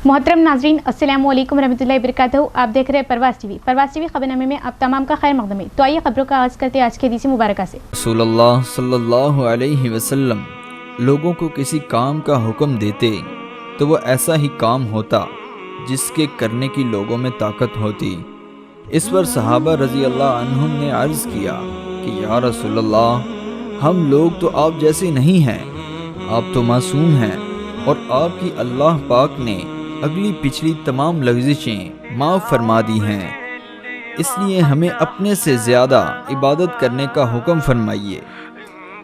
मोहतरम नाजरीन अस्सलाम वालेकुम रहमतुल्लाहि वबरकातुहू। आप देख रहे हैं परवाज़ टीवी खबरनामे में आप तमाम का खैर मक़दम है। तो आइए खबरों का आगाज़ करते हैं आज के हदीस मुबारक से। रसूलुल्लाह सल्लल्लाहु अलैहि वसल्लम लोगों को किसी काम का हुक्म देते तो वो ऐसा ही काम होता जिसके करने की लोगों में ताकत होती। इस पर सहाबा रज़ी अल्लाह अन्हुम ने अर्ज़ किया कि या रसूलल्लाह, हम लोग तो आप जैसे नहीं हैं, आप तो मासूम हैं और आपकी अल्लाह पाक ने अगली पिछली तमाम लग़ज़िशें माफ़ फरमा दी हैं, इसलिए हमें अपने से ज़्यादा इबादत करने का हुक्म फरमाइए।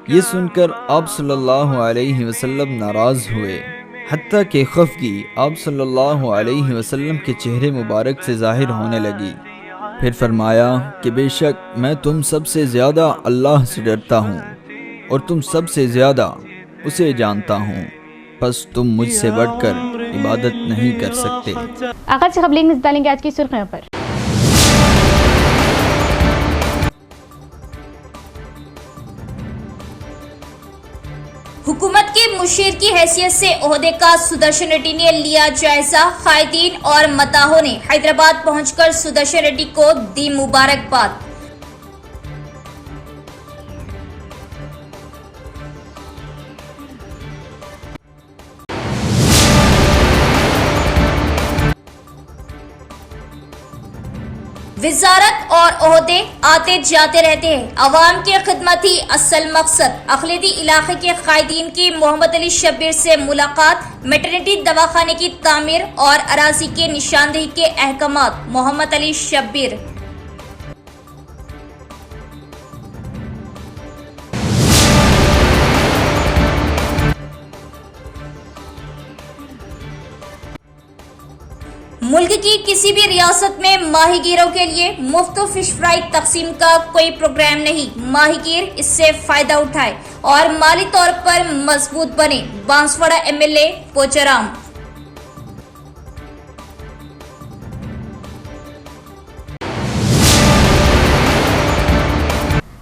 ये सुनकर आप सल्लल्लाहु अलैहि वसल्लम नाराज़ हुए, हत्ता कि खफ़गी आप सल्लल्लाहु अलैहि वसल्लम के चेहरे मुबारक से ज़ाहिर होने लगी। फिर फरमाया कि बेशक मैं तुम सबसे ज़्यादा अल्लाह से डरता हूँ और तुम सबसे ज़्यादा उसे जानता हूँ, बस तुम मुझसे बढ़कर इबादत नहीं कर सकते। आगाज़ से खबरें नज़र डालेंगे आज की सुर्खियों पर। हुकूमत के मुशीर की हैसियत से ओहदे का सुदर्शन रेड्डी ने लिया जायजा। कायदीन और मताहों ने हैदराबाद पहुंचकर सुदर्शन रेड्डी को दी मुबारकबाद। वजारत और ओहदे आते जाते रहते हैं, अवाम की खिदमत ही असल मकसद। अखिलेती इलाके के कायदीन की मोहम्मद अली शब्बीर से मुलाकात। मैटरनिटी दवाखाने की तामीर और अराजी के निशानदेही के अहकामात। मोहम्मद अली शब्बीर। मुल्क की किसी भी रियासत में माहीगीरों के लिए मुफ्त फिश फ्राई तकसीम का कोई प्रोग्राम नहीं। माहीगीर इससे फायदा उठाए और माली तौर पर मजबूत बने। बांसवाड़ा एमएलए पोचाराम।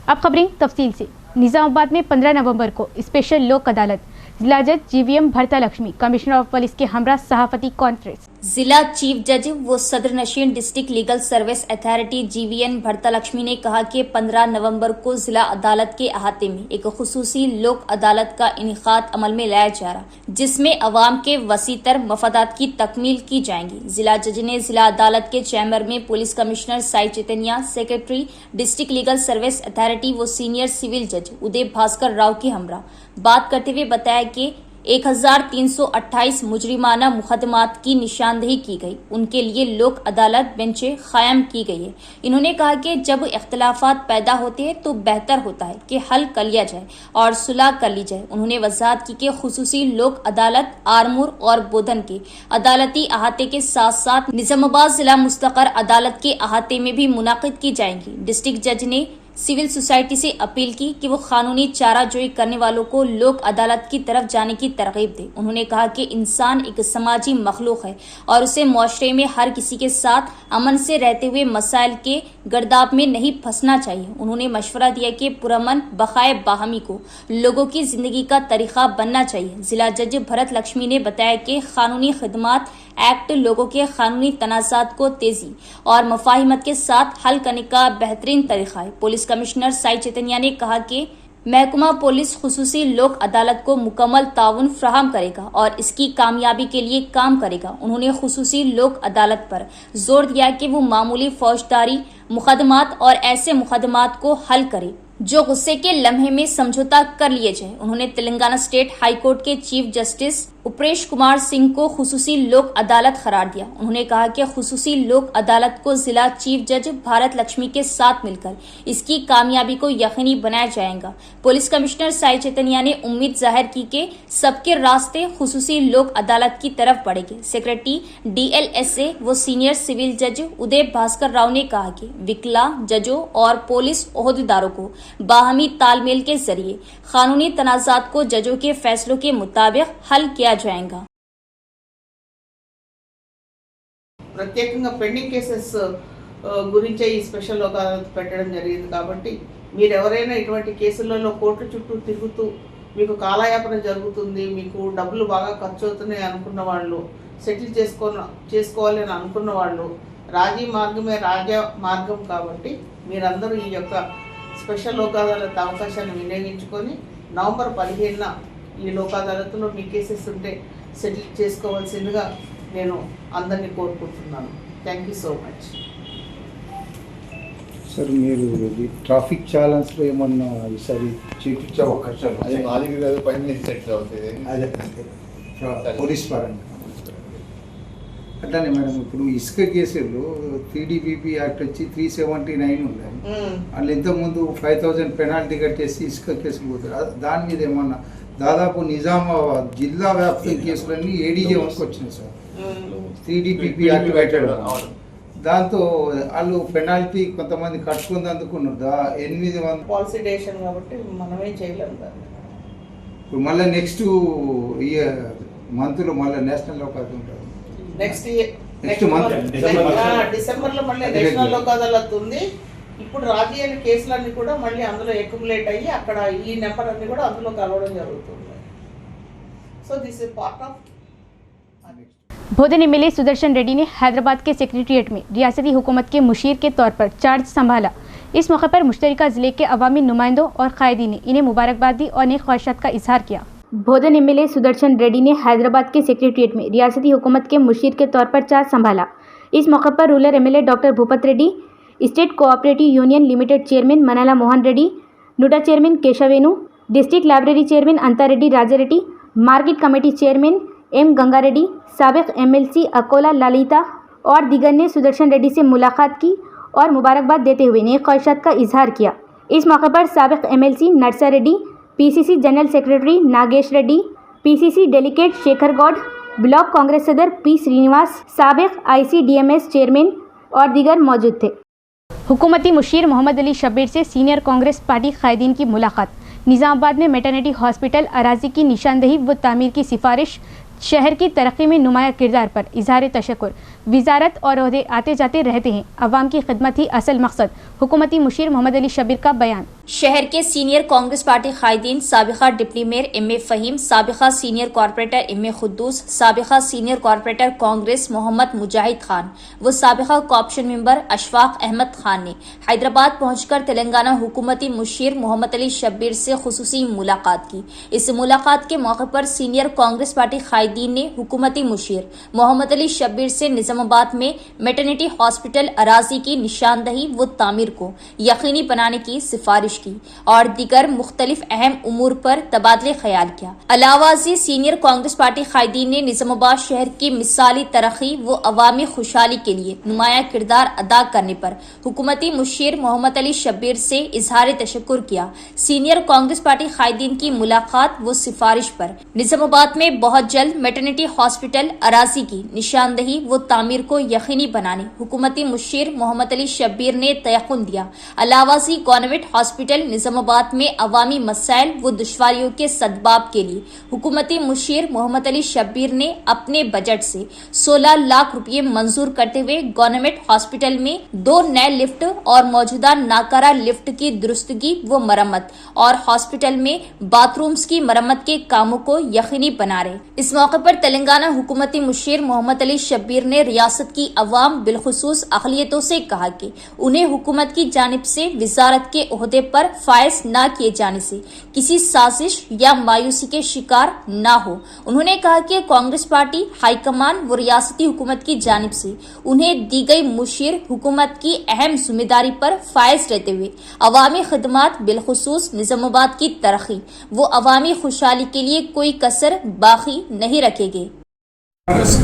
अब खबरें तफसील से। निजामाबाद में 15 नवंबर को स्पेशल लोक अदालत। जिला जज जीवीएम भरता लक्ष्मी, कमिश्नर ऑफ पुलिस के हमरा सहाफती कॉन्फ्रेंस। जिला चीफ जज व सदर नशीन district legal service authority GVN भरता लक्ष्मी ने कहा कि 15 नवंबर को जिला अदालत के अहाते में एक खुसूसी लोक अदालत का इनेकाद अमल में लाया जा रहा, जिसमें अवाम के वसीतर मफादात की तकमील की जाएंगी। जिला जज ने जिला अदालत के चैम्बर में police commissioner Sai Chaitanya, secretary district legal service authority व सीनियर सिविल जज उदय भास्कर राव के हमरा बात करते हुए बताया कि 1328 मुजरिमाना मुकदमात की निशानदेही की गई, उनके लिए लोक अदालत बेंचें कायम की गई है। इन्होंने कहा कि जब इख्तलाफात पैदा होते हैं तो बेहतर होता है कि हल कर लिया जाए और सुलह कर ली जाए। उन्होंने वजाहत की कि खुसूसी लोक अदालत आरमूर और बोधन के अदालती अहाते के साथ साथ निजामाबाद जिला मुस्तकर अदालत के अहाते में भी मुनाकिद की जाएंगी। डिस्ट्रिक्ट जज ने सिविल सोसाइटी से अपील की कि वो कानूनी चाराजोई करने वालों को लोक अदालत की तरफ जाने की तरगीब दे। उन्होंने कहा कि इंसान एक समाजी मखलूक है और उसे मुआशरे में हर किसी के साथ अमन से रहते हुए मसाइल के गर्दाब में नहीं फंसना चाहिए। उन्होंने मशवरा दिया कि पुरअमन बकाए बाहमी को लोगों की जिंदगी का तरीका बनना चाहिए। जिला जज भरत लक्ष्मी ने बताया कि कानूनी खिदमात एक्ट लोगों के कानूनी तनाज़ात को तेजी और मफाहिमत के साथ हल करने का बेहतरीन तरीका है। पुलिस कमिश्नर साई चैतन्या ने कहा कि महकमा पुलिस खुसूसी लोक अदालत को मुकम्मल ताउन फ्राहम करेगा और इसकी कामयाबी के लिए काम करेगा। उन्होंने खुसूसी लोक अदालत पर जोर दिया कि वो मामूली फौजदारी मुकदमात और ऐसे मुकदमात को हल करे जो गुस्से के लम्हे में समझौता कर लिए जाए। उन्होंने तेलंगाना स्टेट हाई कोर्ट के चीफ जस्टिस उप्रेश कुमार सिंह को खुसूसी लोक अदालत करार दिया। उन्होंने कहा कि खुसूसी लोक अदालत को जिला चीफ जज भारत लक्ष्मी के साथ मिलकर इसकी कामयाबी को यकीनी बनाया जाएगा। पुलिस कमिश्नर साई चैतन्या ने उम्मीद जाहिर की कि सबके रास्ते खुसूसी लोक अदालत की तरफ बढ़ेंगे। सेक्रेटरी DLSA व सीनियर सिविल जज उदय भास्कर राव ने कहा कि विकला जजों और पुलिस ओहदेदारों को बाहमी तालमेल के जरिए कानूनी तनाजात को जजों के फैसलों के मुताबिक हल किया जाएगा। ప్రత్యేకంగా పెండింగ్ కేసెస్ గురించే ఈ స్పెషల్ అదాలత్ పెట్టడం జరిగింది కాబట్టి మీరు ఎవరైనా ఇటువంటి కేసులలో కోర్టు చుట్టూ తిరుగుతూ మీకు కాలయాపన జరుగుతుంది, మీకు డబ్బులు బాగా ఖర్చు అవుతున్నాయి అనుకున్న వాళ్ళు సెటిల్ చేసుకోవాలని అనుకున్న వాళ్ళు రాజీ మార్గమే రాజా మార్గం కాబట్టి మీరందరూ ఈ యొక్క స్పెషల్ లోక్ అదాలత్ అవకాశాన్ని వినియోగించుకొని నవంబర్ 15న ఈ లోక్ అదాలత్లో మీ కేసెస్ ఉంటే సెటిల్ చేసుకోవాల్సిందిగా నేను అందరినీ కోరుకుంటున్నాను. Thank you so much. Sir మీరు ట్రాఫిక్ ఛాలెంజ్లో ఏమన్నా ఈసారి చేయించే అవకాశాలు అదే మాదిరి కాదు, పైన సెటిల్ అవుతుంది. అదే పోలీస్ పరంగా అట్లానే మేడం ఇప్పుడు ఇసుక కేసులు 3DPP యాక్ట్ వచ్చి 379 ఉన్నాయి. వాళ్ళు ఇంతకుముందు 5000 పెనాల్టీ కట్టేసి ఇసుక కేసులు పోతారు. దాని మీద ఏమన్నా దాదాపు నిజామాబాద్ జిల్లా వ్యాప్తం కేసులన్నీ ADJ వరకు వచ్చినాయి సార్. 3DPP యాక్ట్ పెట్టడం దాంతో వాళ్ళు పెనాల్టీ కొంతమంది కట్టుకుంది అందుకున్నారు 800 పాలసీ డెసిషన్ కాబట్టి మనమే చేయలేము దాన్ని. ఇప్పుడు మళ్ళీ నెక్స్ట్ ఇయర్ మంత్లో మళ్ళీ నేషనల్ లోక్ అదాలత్ ఉంటుంది. నెక్స్ట్ మంత్ డిసెంబర్లో మళ్ళీ నేషనల్ లోక్ అదాలత్ ఉంది. ఇప్పుడు రాజీ అయిన కేసులన్నీ కూడా మళ్ళీ అందులో అక్యుములేట్ అయ్యి అక్కడ ఈ నెంబర్ అన్ని కూడా అందులో కలవడం జరుగుతుంది. So this is part of. Bodhan MLA Sudarshan Reddy ने हैदराबाद के सेक्रेटेरिएट में रियासती हुकूमत के मुशीर के तौर पर चार्ज संभाला. इस मौके पर मुश्तरका ज़िले के अवामी नुमाइंदों और कायदीन ने इन्हें मुबारकबाद दी और नेक ख्वाहिशात का इजहार किया. भोदन एमएलए सुदर्शन रेड्डी ने हैदराबाद के सेक्रेटेरिएट में रियासती हुकूमत के मुशीर के तौर पर चार्ज संभाला. इस मौके पर rural MLA doctor Bhupat Reddy, state cooperative union limited chairman Manala Mohan Reddy, NUDA chairman Keshavenu, district library chairman Antareddy Rajareddy, market committee chairman M Gangareddy, साबिक MLC अकोला ललिता और दीगर ने सुदर्शन रेड्डी से मुलाकात की और मुबारकबाद देते हुए नेक ख्वाहिशात का इजहार किया. इस मौके पर साबिक MLC Narsa Reddy, PCC general secretary Nagesh Reddy, PCC delegate Shekhar Goud, block Congress सदर P श्रीनिवास, साबिक ICDMS चेयरमैन और दीगर मौजूद थे. हुकूमती मुशीर मोहम्मद अली शब्बीर से सीनियर कांग्रेस पार्टी कायदीन की मुलाकात. निज़ामाबाद में मैटरनिटी हॉस्पिटल अराजी की निशानदही व तामीर की सिफारिश. शहर की तरक्की में नुमाया किरदार पर इजहार तशक्कुर. वजारत और ओहदे आते जाते रहते हैं, अवाम की खिदमत ही असल मकसद. हुकूमती मुशीर मोहम्मद अली शब्बीर का बयान. शहर के सीनियर कांग्रेस पार्टी कायदीन साबिका डिप्टी मेयर MA फ़हीम, साबिका सीनियर कॉर्पोरेटर MA खुद्दूस, साबिका सीनियर कॉर्पोरेटर कांग्रेस मोहम्मद मुजाहिद खान व साबिका कॉर्पोरेशन मेंबर अशफाक अहमद खान ने हैदराबाद पहुंचकर तेलंगाना हुकूमती मुशीर मोहम्मद अली शब्बीर से खुसूसी मुलाकात की. इस मुलाकात के मौके पर सीनियर कांग्रेस पार्टी कायदीन ने हुकूमती मुशीर मोहम्मद अली शब्बीर से निजामाबाद में मैटरनिटी हॉस्पिटल अराजी की निशानदही व तामीर को यकीनी बनाने की सिफारिश की और दीगर मुख्तलिफ अहम उमूर पर तबादले ख्याल किया. अलावा से सीनियर कांग्रेस पार्टी कायदीन ने निजामाबाद शहर की मिसाली तरक्की व अवामी खुशहाली के लिए नुमाया किरदार अदा करने पर हुकूमती मुशीर मोहम्मद अली शब्बीर से इजहार तशक्कुर किया. सीनियर कांग्रेस पार्टी कायदीन की मुलाकात व सिफारिश पर निजामाबाद में बहुत जल्द मैटरनिटी हॉस्पिटल अराजी की निशानदही व तामीर को यकीनी बनाने हुकूमती मुशीर मोहम्मद अली शब्बीर ने तयक़ुन दिया. अलावा से गवर्नमेंट हॉस्पिटल निजामाबाद में अवामी मसाइल व दुश्वारियों के सदबाब के लिए हुकूमती मुशीर मोहम्मद अली शब्बीर ने अपने बजट से 16 लाख रुपये मंजूर करते हुए गवर्नमेंट हॉस्पिटल में 2 नए लिफ्ट और मौजूदा नाकारा लिफ्ट की दुरुस्तगी व मरम्मत और हॉस्पिटल में बाथरूम्स की मरम्मत के कामों को यकीनी बना रहे. इस मौके पर तेलंगाना हुकूमती मुशीर मोहम्मद अली शब्बीर ने रियासत की अवाम बिलखुसूस अक़लियतों से कहा कि उन्हें हुकूमत की जानिब से वजारत के ओहदे पर फायज न किए जाने से किसी साजिश या मायूसी के शिकार न हो. उन्होंने कहा कि कांग्रेस पार्टी हाईकमान व रियासती हुकूमत की जानिब से उन्हें दी गई मुशीर हुकूमत की अहम जिम्मेदारी पर फायज रहते हुए अवामी खदमात बिलखुसूस निजामाबाद की तरक्की व अवामी खुशहाली के लिए कोई कसर बाकी नहीं रखेंगे.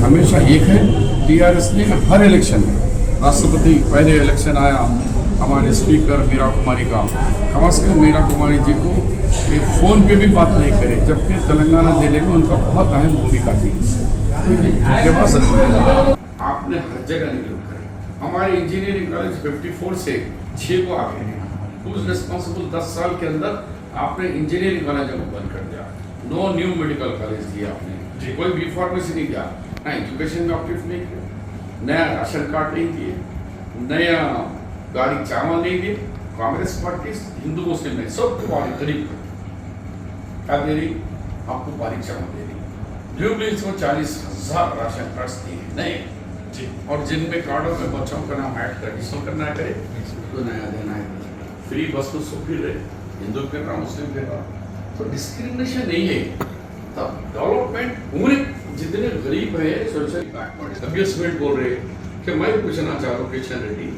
हमेशा एक है TRS ने हर इलेक्शन में राष्ट्रपति पहले इलेक्शन आया हमारे स्पीकर मीरा कुमारी का कम से कम मीरा कुमारी जी को फ़ोन पे भी बात नहीं करे, जबकि तेलंगाना जिले में उनका बहुत अहम भूमिका थी. आपने हर जगह निकल करे. हमारे इंजीनियरिंग कॉलेज 54 से 6 को आ गए. हुज रिस्पॉन्सिबल 10 साल के अंदर आपने इंजीनियरिंग कॉलेजों को बंद कर दिया. नो न्यू मेडिकल कॉलेज दिया आपने, कोई बी फार्मेसी नहीं दिया, ना एजुकेशन में अपलिफ्ट नहीं किया, नया राशन कार्ड नहीं दिए, नया गाड़ी चावल नहीं दिए. कांग्रेस पार्टी हिंदू मुस्लिम नहीं सबको बारी गरीब क्या दे रही, आपको बारी चावल दे रही. जुबली को 40,000 राशन कार्ड दिए नए जी, और जिनमें कार्डों में बच्चों का नाम ऐड कर जिसको करना है करे तो नया देना है। फ्री बस तो सब फिर रहे, हिंदू फिर रहा, मुस्लिम फिर रहा, तो डिस्क्रिमिनेशन नहीं है। तब डेवलपमेंट पूरे जितने गरीब है सोशल बैकवर्ड अब्यूसमेंट बोल रहे कि मैं पूछना चाह रहा हूँ किशन रेड्डी।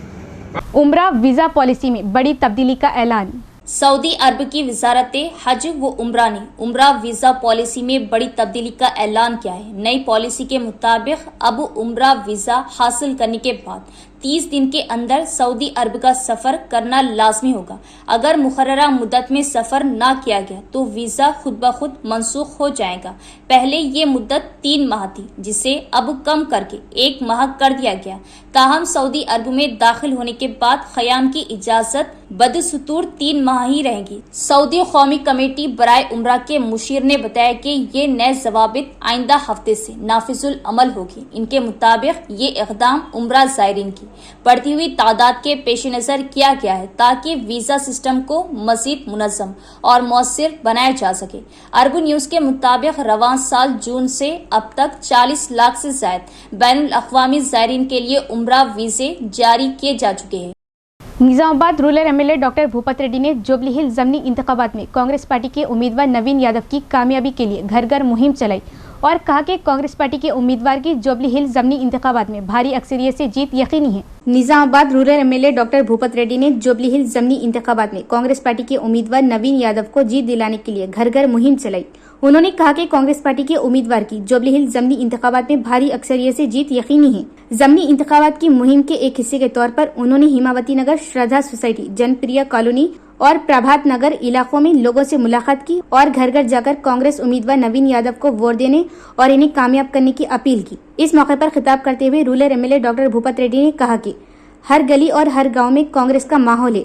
उम्रा वीजा पॉलिसी में बड़ी तब्दीली का ऐलान। सऊदी अरब की वजारत हज व उम्रा ने उम्रा वीज़ा पॉलिसी में बड़ी तब्दीली का ऐलान किया है। नई पॉलिसी के मुताबिक अब उम्रा वीज़ा हासिल करने के बाद 30 दिन के अंदर सऊदी अरब का सफ़र करना लाजमी होगा। अगर मुकर्ररा मुद्दत में सफ़र ना किया गया तो वीज़ा खुद ब खुद मनसूख हो जाएगा। पहले ये मुद्दत 3 माह थी, जिसे अब कम करके 1 माह कर दिया गया। ताहम सऊदी अरब में दाखिल होने के बाद क़याम की इजाज़त बदस्तूर 3 माह ही रहेगी। सऊदी कौमी कमेटी बराए उम्रा के मुशीर ने बताया कि ये नए जवाबित आइंदा हफ्ते से नाफिजुल अमल होगी। इनके मुताबिक ये इक़दाम उम्रा ज़ायरीन की बढ़ती हुई तादाद के पेश नज़र किया गया है ताकि वीज़ा सिस्टम को मज़ीद मुनज़्ज़म और मौसर बनाया जा सके। अरब न्यूज़ के मुताबिक रवां साल जून से अब तक 40 लाख से ज़ायद बैनुल अक़वामी ज़ायरीन के लिए उम्रा वीज़े जारी किए जा चुके हैं। Nizamabad rural MLA doctor Bhupat Reddy ने जुबली हिल ज़मनी इंतखाबात में कांग्रेस पार्टी के उम्मीदवार नवीन यादव की कामयाबी के लिए घर घर मुहिम चलाई और कहा कि कांग्रेस पार्टी के उम्मीदवार की जुबली हिल ज़मनी इंतखाबात में भारी अक्सरियत से जीत यकीनी है। Nizamabad rural MLA doctor Bhupat Reddy ने जुबली हिल ज़मनी इंतखाबात में कांग्रेस पार्टी के उम्मीदवार नवीन यादव को जीत दिलाने के लिए घर घर मुहिम चलाई। उन्होंने कहा कि कांग्रेस पार्टी के उम्मीदवार की जुबली हिल ज़मनी इंतखाबात में भारी अक्सरियत से जीत यकीनी है। ज़मनी इंतखाबात की मुहिम के एक हिस्से के तौर पर उन्होंने हिमावती नगर, श्रद्धा सोसाइटी, जनप्रिय कॉलोनी और प्रभात नगर इलाकों में लोगों से मुलाकात की और घर घर जाकर कांग्रेस उम्मीदवार नवीन यादव को वोट देने और इन्हें कामयाब करने की अपील की। इस मौके पर खिताब करते हुए rural MLA doctor Bhupat Reddy ने कहा कि हर गली और हर गाँव में कांग्रेस का माहौल है।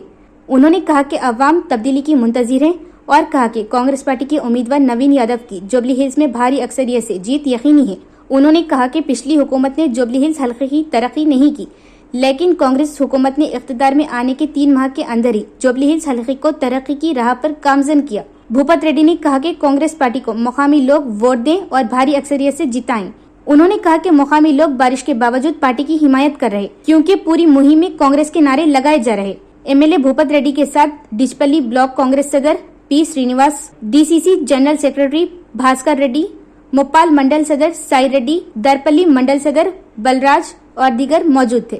उन्होंने कहा कि अवाम तब्दीली की मुंतजिर है और कहा कि कांग्रेस पार्टी के उम्मीदवार नवीन यादव की जुबली हिल्स में भारी अक्सरियत से जीत यकीनी है। उन्होंने कहा कि पिछली हुकूमत ने जुबली हिल्स हल्के की तरक्की नहीं की, लेकिन कांग्रेस हुकूमत ने इख्तिदार में आने के 3 माह के अंदर ही जुबली हिल्स हल्के को तरक्की की राह पर गामजन किया। भूपत रेड्डी ने कहा कि कांग्रेस पार्टी को मुकामी लोग वोट दें और भारी अक्सरियत से जिताएं। उन्होंने कहा कि मुकामी लोग बारिश के बावजूद पार्टी की हिमायत कर रहे, क्योंकि पूरी मुहिम में कांग्रेस के नारे लगाए जा रहे। एमएलए भूपत रेड्डी के साथ डिचपल्ली ब्लॉक कांग्रेस सदर P Srinivas, DCC general secretary Bhaskar Reddy, Mopal mandal सदर साई रेड्डी, दरपल्ली मंडल सदर बलराज और दीगर मौजूद थे।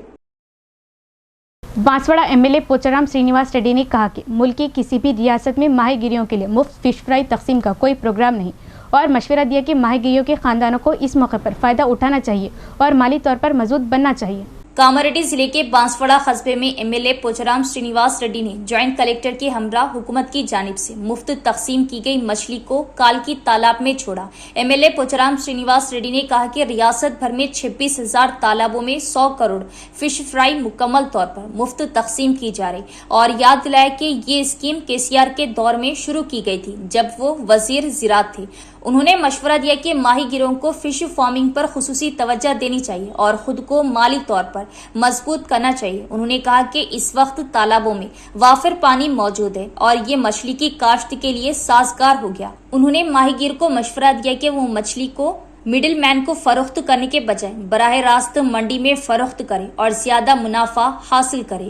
बांसवाड़ा एमएलए पोचाराम श्रीनिवास रेड्डी ने कहा कि मुल्क की किसी भी रियासत में माहीगिरियों के लिए मुफ्त फिश फ्राई तकसीम का कोई प्रोग्राम नहीं और मशवरा दिया कि माहीगिरियों के खानदानों को इस मौके पर फायदा उठाना चाहिए और माली तौर पर मजबूत बनना चाहिए। कामारेड्डी जिले के बांसवाड़ा कस्बे में एमएलए पोचाराम श्रीनिवास रेड्डी ने ज्वाइंट कलेक्टर के हमरा हुकूमत की जानिब से मुफ्त तकसीम की गई मछली को कालकी तालाब में छोड़ा। एमएलए पोचाराम श्रीनिवास रेड्डी ने कहा कि रियासत भर में 26,000 तालाबों में 100 करोड़ फिश फ्राई मुकम्मल तौर पर मुफ्त तकसीम की जा रही और याद दिलाया कि ये स्कीम केसीआर के दौर में शुरू की गई थी जब वो वजीर ज़राअत थे। उन्होंने मशवरा दिया कि माहीगिरों को फिश फार्मिंग पर खुसूसी तवज्जो देनी चाहिए और खुद को माली तौर पर मजबूत करना चाहिए। उन्होंने कहा कि इस वक्त तालाबों में वाफिर पानी मौजूद है और ये मछली की काश्त के लिए साजगार हो गया। उन्होंने माहीगिर को मशवरा दिया कि वो मछली को मिडिल मैन को फरोख्त करने के बजाय बराह रास्त मंडी में फरोख्त करे और ज्यादा मुनाफा हासिल करे।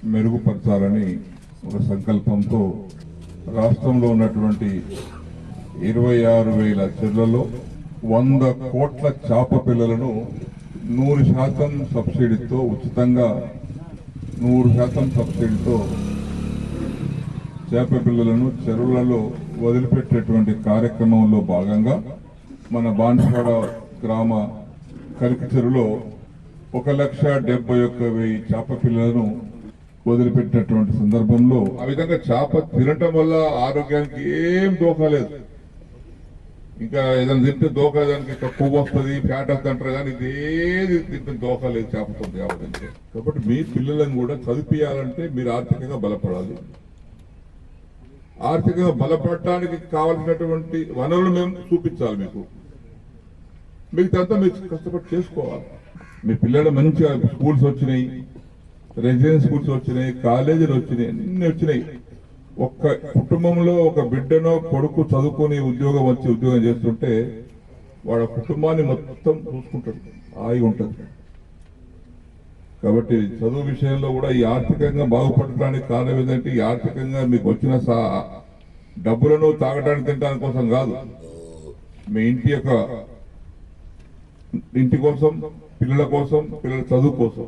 మెరుగుపరచాలని ఒక సంకల్పంతో రాష్ట్రంలో ఉన్నటువంటి 26,000 చెర్లలో 100 కోట్ల చేప పిల్లలను 100% సబ్సిడీతో ఉచితంగా 100% సబ్సిడీతో చేప పిల్లలను చెరువులలో వదిలిపెట్టేటువంటి కార్యక్రమంలో భాగంగా మన బాన్స్వాడ గ్రామ కలికి చెరువులో 1,71,000 చేప పిల్లలను వదిలిపెట్టినటువంటి సందర్భంలో ఆ విధంగా చేప తినటం వల్ల ఆరోగ్యానికి ఏం దోఖలేదు. ఇంకా ఏదైనా తింటే దోఖదానికి కొవ్వు వస్తుంది, ఫ్యాట్ వస్తుంది అంటారు, కానీ ఇదేది తింటే దోఖలేదు చేపతో కాబట్టి. కాబట్టి మీ పిల్లలను కూడా చదివించాలంటే మీరు ఆర్థికంగా బలపడాలి. ఆర్థికంగా బలపడటానికి కావాల్సినటువంటి వనరులు మేము చూపించాలి. మిగతా మీరు కష్టపడి చేసుకోవాలి. మీ పిల్లలు మంచిగా స్కూల్స్ వచ్చినాయి, రెసిడెన్స్ స్కూల్స్ వచ్చినాయి, కాలేజీలు వచ్చినాయి, అన్ని వచ్చినాయి. ఒక్క కుటుంబంలో ఒక బిడ్డనో కొడుకు చదువుకొని ఉద్యోగం వచ్చి ఉద్యోగం చేస్తుంటే వాడు కుటుంబాన్ని మొత్తం చూసుకుంటాడు, హాయిగా ఉంటుంది. కాబట్టి చదువు విషయంలో కూడా ఈ ఆర్థికంగా బాగుపడటానికి కారణం ఏంటంటే ఈ ఆర్థికంగా మీకు వచ్చిన డబ్బులను తాగడానికి తినడానికి కోసం కాదు, మీ ఇంటి కోసం, పిల్లల కోసం, పిల్లల చదువు కోసం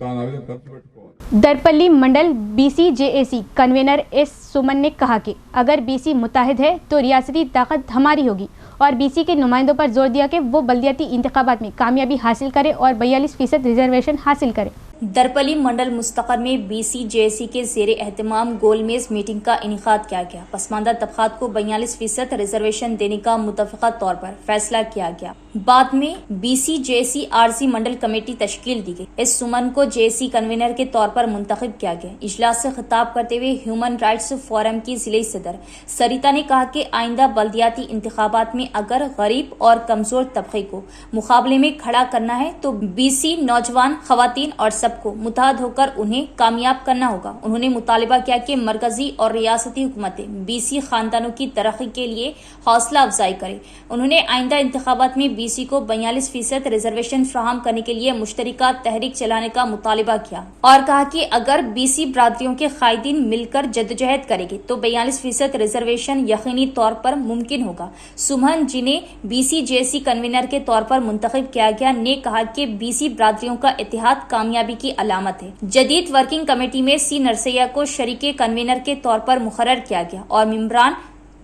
దాని ఆ విధంగా ఖర్చు పెట్టుకోవాలి. दरपल्ली मंडल BCJAC कन्वेनर एस सुमन ने कहा कि अगर BC मुत्ताहिद है तो रियासती ताकत हमारी होगी और BC के नुमाइंदों पर जोर दिया कि वो बल्दियाती इंतखाबात में कामयाबी हासिल करे और 42% रिजर्वेशन हासिल करे। दरपली मंडल मुस्तकर में BCJAC के ज़ेर एहतमाम गोलमेज मीटिंग का इनेकाद किया गया। पसमानदा तबकात को 42% रिजर्वेशन देने का मुतफ़िक़ा तौर पर फैसला किया गया। बाद में BCJAC आरजी मंडल कमेटी तश्कील दी गई। इस सुमन को JAC कन्वीनर के तौर पर मुंतखब किया गया। इजलास से खिताब करते हुए ह्यूमन राइट्स फोरम की जिले सदर सरिता ने कहा कि आइंदा बल्दियाती इंतखाबात में अगर गरीब और कमजोर तबके को मुकाबले में खड़ा करना है तो BC नौजवान, खवातीन और सबको मुत्तहद होकर उन्हें कामयाब करना होगा। उन्होंने मुतालिबा किया कि मरकजी और रियासती हुकूमतें BC खानदानों की तरक्की के लिए हौसला अफजाई करें। उन्होंने आइंदा इंतखाबात में BC को 42% रिजर्वेशन फराहम करने के लिए मुश्तरका तहरीक चलाने का मुतालिबा किया और कहा कि अगर BC बरादरियों के कायदीन मिलकर जद्दोजहद करेंगे तो 42% रिजर्वेशन यकीनी तौर पर मुमकिन होगा। सुमन, जिन्हें BCJAC कन्वीनर के तौर पर मुंतखब किया गया, ने कहा कि BC बरादरियों का इत्तेहाद कामयाबी की अलामत है। जदीद वर्किंग कमेटी में C नरसैया को शरीके कन्वीनर के तौर पर मुकर्रर किया गया और मेंबरान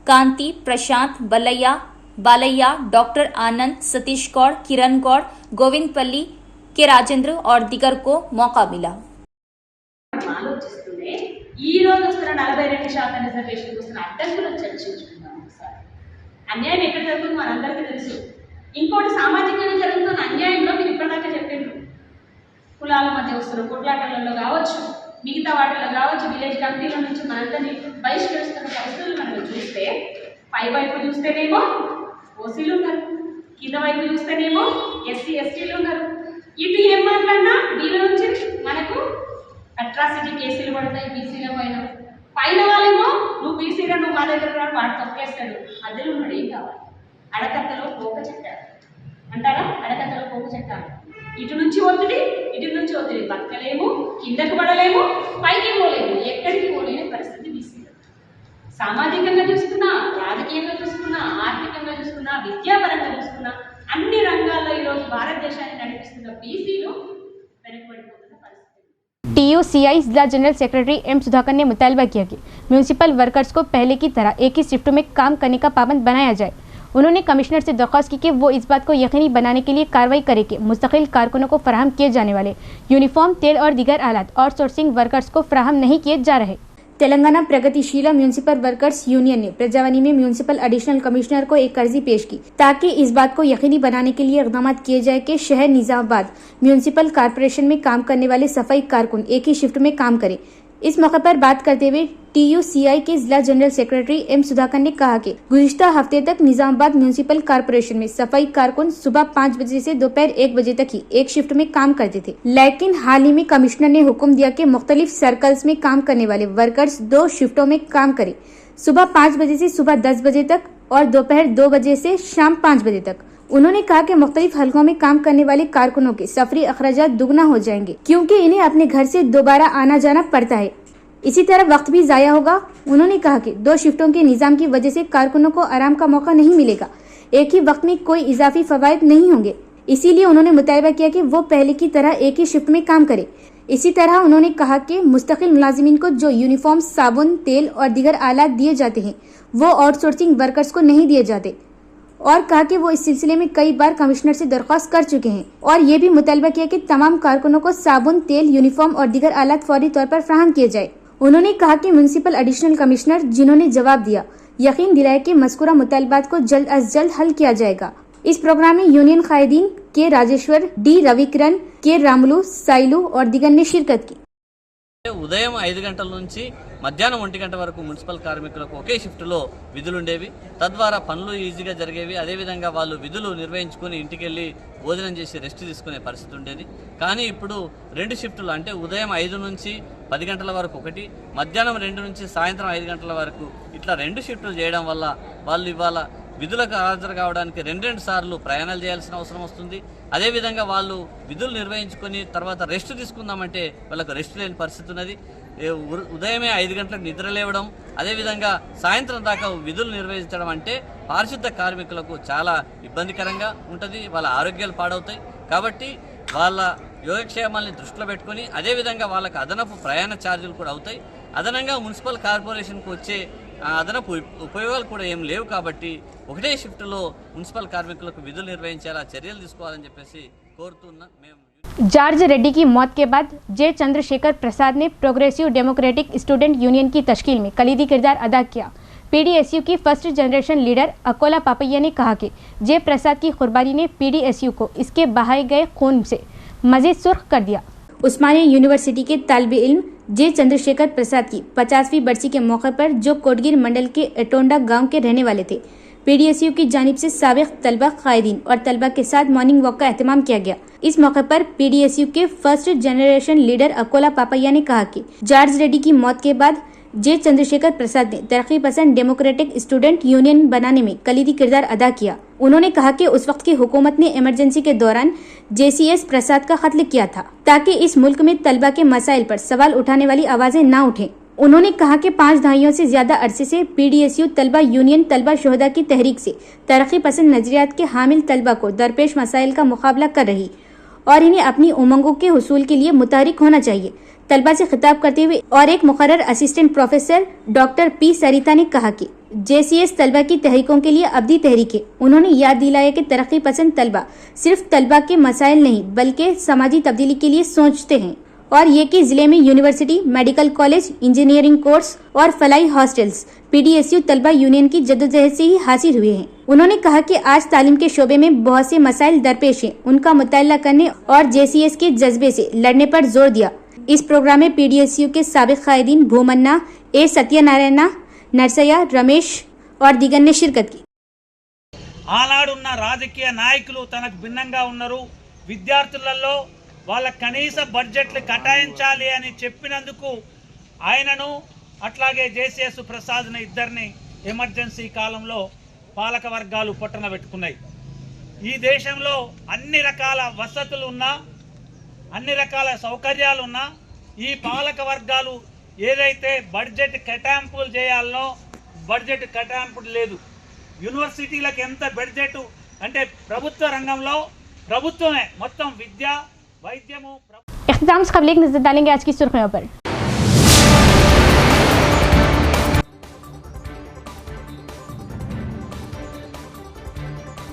कांति, प्रशांत, बालैया, डॉक्टर आनंद, सतीश गौड़, किरण गौड़, गोविंद पल्ली के राजेंद्र और दिगर को मौका मिला। ఆలోచిస్తూనే ఈ రోజు వస్తున్న 42% రిజర్వేషన్ వస్తున్న అడ్డంకులను చర్చించుకుందాం. ఒకసారి అన్యాయం ఎక్కడ జరుగుతుందో మనందరికీ తెలుసు. ఇంకోటి సామాజికంగా జరుగుతున్న అన్యాయంలో మీరు ఇప్పటిదాకా చెప్పిండ్రు, కులాల మధ్య వస్తున్న కొట్లాటలలో కావచ్చు, మిగతా వాటిలో కావచ్చు, విలేజ్ కమిటీల నుంచి మనందరినీ బహిష్కరిస్తున్న పరిస్థితులు మనం చూస్తే పై వైపు చూస్తేనేమో ఓసీలు ఉన్నారు, కింద వైపు చూస్తేనేమో SC STలు ఉన్నారు. ఇటు ఏం మాట్లాడినా వీళ్ళ నుంచి మనకు అట్రాసిటీ కేసులు పడతాయి. BCల పైన వాళ్ళేమో నువ్వు BCలో నువ్వు మా దగ్గర వాడు తొక్కేస్తాడు. మధ్యలో ఉన్నాడు ఏం కావాలి? అడకత్తలో పోక చెట్టారు అంటారా? అడకత్తలో పోక చెట్టారు. ఇటు నుంచి ఒత్తిడి, ఇటు నుంచి ఒత్తిడి, బతకలేము, కిందకు పడలేము, పైకి పోలేము, ఎక్కడికి పోలేని పరిస్థితి BCలో. సామాజికంగా చూసుకున్నా, రాజకీయంగా చూసుకున్నా, ఆర్థికంగా చూసుకున్నా, విద్యాపరంగా చూసుకున్నా, అన్ని రంగాల్లో ఈరోజు భారతదేశాన్ని నడిపిస్తున్న BCలు వెనకబడిపోతున్న పరిస్థితి. TUCI जिला जनरल सेक्रेटरी M सुधाकर ने मुतालबा किया कि म्यूनसिपल वर्कर्स को पहले की तरह एक ही शिफ्ट में काम करने का पाबंद बनाया जाए। उन्होंने कमिश्नर से दरख्वास्त की कि वो इस बात को यकीनी बनाने के लिए कार्रवाई करे कि मुस्तकिल कारकुनों को फराहम किए जाने वाले यूनिफॉर्म, तेल और दीगर आलात आउटसोर्सिंग वर्कर्स को फराहम नहीं किए जा रहे। तेलंगाना प्रगतिशीला म्यूनसिपल वर्कर्स यूनियन ने प्रजावानी में म्यूनसिपल एडिशनल कमिश्नर को एक अर्जी पेश की ताकि इस बात को यकीनी बनाने के लिए इक़दाम किए जाए कि शहर निजामाबाद म्यूनसिपल कॉरपोरेशन में काम करने वाले सफाई कारकुन एक ही शिफ्ट में काम करें। इस मौके पर बात करते हुए TUCI के जिला जनरल सेक्रेटरी M सुधाकर ने कहा कि गुज़िश्ता हफ्ते तक निजामाबाद म्यूनसिपल कॉरपोरेशन में सफाई कारकुन सुबह 5 बजे से दोपहर 1 बजे तक ही एक शिफ्ट में काम करते थे, लेकिन हाल ही में कमिश्नर ने हुक्म दिया कि मुख्तलिफ सर्कल्स में काम करने वाले वर्कर्स 2 शिफ्टों में काम करें, सुबह 5 बजे से सुबह 10 बजे तक और दोपहर 2 बजे से शाम 5 बजे तक। उन्होंने कहा कि मुख्तलिफ हलकों में काम करने वाले कारकुनों के सफरी अखराजात दुगना हो जाएंगे क्योंकि इन्हें अपने घर से दोबारा आना जाना पड़ता है। इसी तरह वक्त भी ज़ाया होगा। उन्होंने कहा कि 2 शिफ्टों के निज़ाम की वजह से कारकुनों को आराम का मौका नहीं मिलेगा, एक ही वक्त में कोई इजाफी फवायद नहीं होंगे। इसीलिए उन्होंने मुतालबा किया कि वो पहले की तरह एक ही शिफ्ट में काम करें। इसी तरह उन्होंने कहा कि मुस्तकिल मुलाजिमीन को जो यूनिफॉर्म, साबुन, तेल और दीगर आलात दिए जाते हैं वो आउटसोर्सिंग वर्कर्स को नहीं दिए जाते और कहा कि वो इस सिलसिले में कई बार कमिश्नर से दरख्वास्त कर चुके हैं और ये भी मुतालबा किया कि तमाम कारकुनों को साबुन, तेल, यूनिफॉर्म और दीगर आलात फौरी तौर पर फराहम किए जाए। उन्होंने कहा कि म्यूनसिपल एडिशनल कमिश्नर जिन्होंने जवाब दिया यकीन दिलाया कि मज़कूरा मुतालबात को जल्द अज जल्द हल किया जाएगा। इस प्रोग्राम में यूनियन कायदीन के राजेश्वर, D रविकिरण, के रामुलु, साइलू और दिगर ने शिरकत की। ఉదయం 5 గంటల నుంచి మధ్యాహ్నం 1 గంట వరకు మున్సిపల్ కార్మికులకు ఒకే షిఫ్ట్లో విధులు ఉండేవి. తద్వారా పనులు ఈజీగా జరిగేవి. అదేవిధంగా వాళ్ళు విధులు నిర్వహించుకొని ఇంటికి వెళ్ళి భోజనం చేసి రెస్ట్ తీసుకునే పరిస్థితి ఉండేది. కానీ ఇప్పుడు 2 షిఫ్టులు, అంటే ఉదయం 5 నుంచి 10 గంటల వరకు ఒకటి, మధ్యాహ్నం 2 నుంచి సాయంత్రం 5 గంటల వరకు ఇట్లా 2 షిఫ్టులు చేయడం వల్ల వాళ్ళు ఇవాళ విధులకు హాజరు కావడానికి 2 సార్లు ప్రయాణాలు చేయాల్సిన అవసరం వస్తుంది. అదేవిధంగా వాళ్ళు విధులు నిర్వహించుకొని తర్వాత రెస్ట్ తీసుకుందామంటే వాళ్ళకు రెస్ట్ లేని పరిస్థితి ఉన్నది. ఉదయమే 5 గంటలకు నిద్ర లేవడం, అదేవిధంగా సాయంత్రం దాకా విధులు నిర్వహించడం అంటే పారిశుద్ధ కార్మికులకు చాలా ఇబ్బందికరంగా ఉంటుంది. వాళ్ళ ఆరోగ్యాలు పాడవుతాయి. కాబట్టి వాళ్ళ యోగక్షేమాల్ని దృష్టిలో పెట్టుకొని అదేవిధంగా వాళ్ళకి అదనపు ప్రయాణ ఛార్జీలు కూడా అవుతాయి. అదనంగా మున్సిపల్ కార్పొరేషన్కు వచ్చే అదనపు ఉపయోగాలు కూడా ఏం లేవు. కాబట్టి ఒకటే షిఫ్ట్లో మున్సిపల్ కార్మికులకు విధులు నిర్వహించేలా చర్యలు తీసుకోవాలని చెప్పేసి కోరుతున్నా. మేము जॉर्ज रेड्डी की मौत के बाद जे चंद्रशेखर प्रसाद ने प्रोग्रेसिव डेमोक्रेटिक स्टूडेंट यूनियन की तश्कील में कलीदी किरदार अदा किया। पीडीएसयू की फर्स्ट जनरेशन लीडर अकोला पापैया ने कहा कि जे प्रसाद की कुर्बानी ने पीडीएसयू को इसके बहाए गए खून से मजीद सुर्ख कर दिया। उस्मानिया यूनिवर्सिटी के तालिब इल्म जे चंद्रशेखर प्रसाद की 50वीं बरसी के मौके पर जो कोटगिर मंडल के एटोंडा गांव के रहने वाले थे, पीडीएसयू की जानिब से साबिक तलबा कायदीन और तलबा के साथ मॉर्निंग वॉक का एहतमाम किया गया। इस मौके पर पीडीएसयू के फर्स्ट जनरेशन लीडर अकोला पापैया ने कहा कि जॉर्ज रेड्डी की मौत के बाद जे चंद्रशेखर प्रसाद ने तरक्की पसंद डेमोक्रेटिक स्टूडेंट यूनियन बनाने में कलीदी किरदार अदा किया। उन्होंने कहा कि उस वक्त की हुकूमत ने इमरजेंसी के दौरान जेसीएस प्रसाद का कत्ल किया था ताकि इस मुल्क में तलबा के मसाइल पर सवाल उठाने वाली आवाजें न उठें। उन्होंने कहा कि 5 दहाइयों से ज्यादा अरसे से पीडीएसयू तलबा यूनियन तलबा शोहदा की तहरीक से तरक्की पसंद नजरियात के हामिल तलबा को दरपेश मसाइल का मुकाबला कर रही और इन्हें अपनी उमंगों के हुसूल के लिए मुतहरिक होना चाहिए। तलबा से खिताब करते हुए और एक मुकर्रर असिस्टेंट प्रोफेसर डॉक्टर पी सरिता ने कहा कि जेसीएस तलबा की तहरीकों के लिए अब्दी तहरीक है। उन्होंने याद दिलाया कि तरक्की पसंद तलबा सिर्फ तलबा के मसाइल नहीं बल्कि समाजी तब्दीली के लिए सोचते हैं और ये कि जिले में university, medical college, engineering course और फलाई हॉस्टल्स पीडीएसयू तलबा यूनियन की जद्दोजहद से ही हासिल हुए हैं। उन्होंने कहा कि आज तालीम के शोबे में बहुत से मसाइल दरपेश हैं, उनका मुताला करने और जेसीएस के जज्बे से लड़ने पर जोर दिया। इस प्रोग्राम में पीडीएसयू के साबिक कायदीन भूमन्ना, ए सत्यनारायण, नरसయ్య, రమేష్ और दीगर ने शिरकत की। ఆనాడున్న రాజకీయ నాయకులు తనకు భిన్నంగా ఉన్నారు. విద్యార్థులలో వాళ్ళ కనీస బడ్జెట్లు కేటాయించాలి అని చెప్పినందుకు ఆయనను అట్లాగే జేసీఎస్ ప్రసాద్ని ఇద్దరిని ఎమర్జెన్సీ కాలంలో పాలక వర్గాలు పొట్టన పెట్టుకున్నాయి. ఈ దేశంలో అన్ని రకాల వసతులు ఉన్నా, అన్ని రకాల సౌకర్యాలు ఉన్నా ఈ పాలక వర్గాలు ఏదైతే బడ్జెట్ కేటాయింపులు చేయాలనో బడ్జెట్ కేటాయింపులు లేదు. యూనివర్సిటీలకు ఎంత బడ్జెట్ అంటే ప్రభుత్వ రంగంలో ప్రభుత్వమే మొత్తం విద్య, వైద్యము. इख्तिताम से कबल एक नजर डालेंगे आज की सुर्खियों पर।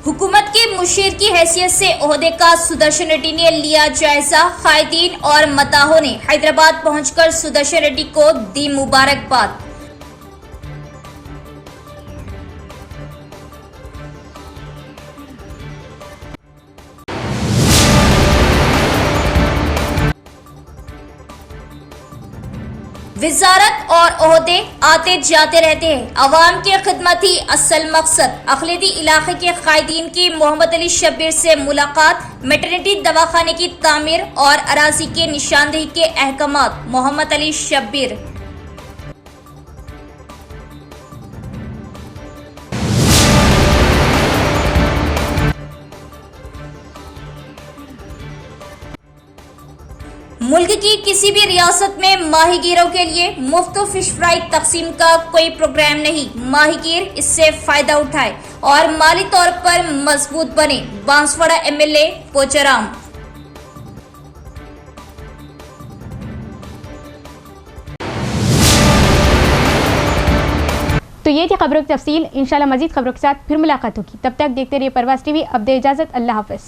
हुकूमत के मुशीर की हैसियत से ओहदे का सुदर्शन रेड्डी ने लिया जायजा। कायदीन और मताहों ने हैदराबाद पहुंचकर सुदर्शन रेड्डी को दी मुबारकबाद। विजारत और ओहदे आते जाते रहते हैं, अवाम की खिदमत ही असल मकसद। अखलेदी इलाके के कायदीन की मोहम्मद अली शब्बीर से मुलाकात। मैटरनिटी दवाखाने की तामीर और अराजी के निशानदेही के अहकामात। मोहम्मद अली शब्बीर। मुल्क की किसी भी रियासत में माहीगीरों के लिए मुफ्त फिश फ्राई तकसीम का कोई प्रोग्राम नहीं। माहीगीर इससे फायदा उठाए और माली तौर पर मजबूत बने। बांसवाड़ा एमएलए पोचाराम। तो ये थी खबरों की तफसील। इंशाल्लाह मजीद खबरों के साथ फिर मुलाकात होगी। तब तक देखते रहिए परवाज़ टीवी। अब दे इजाज़त। अल्लाह हाफ़िज़।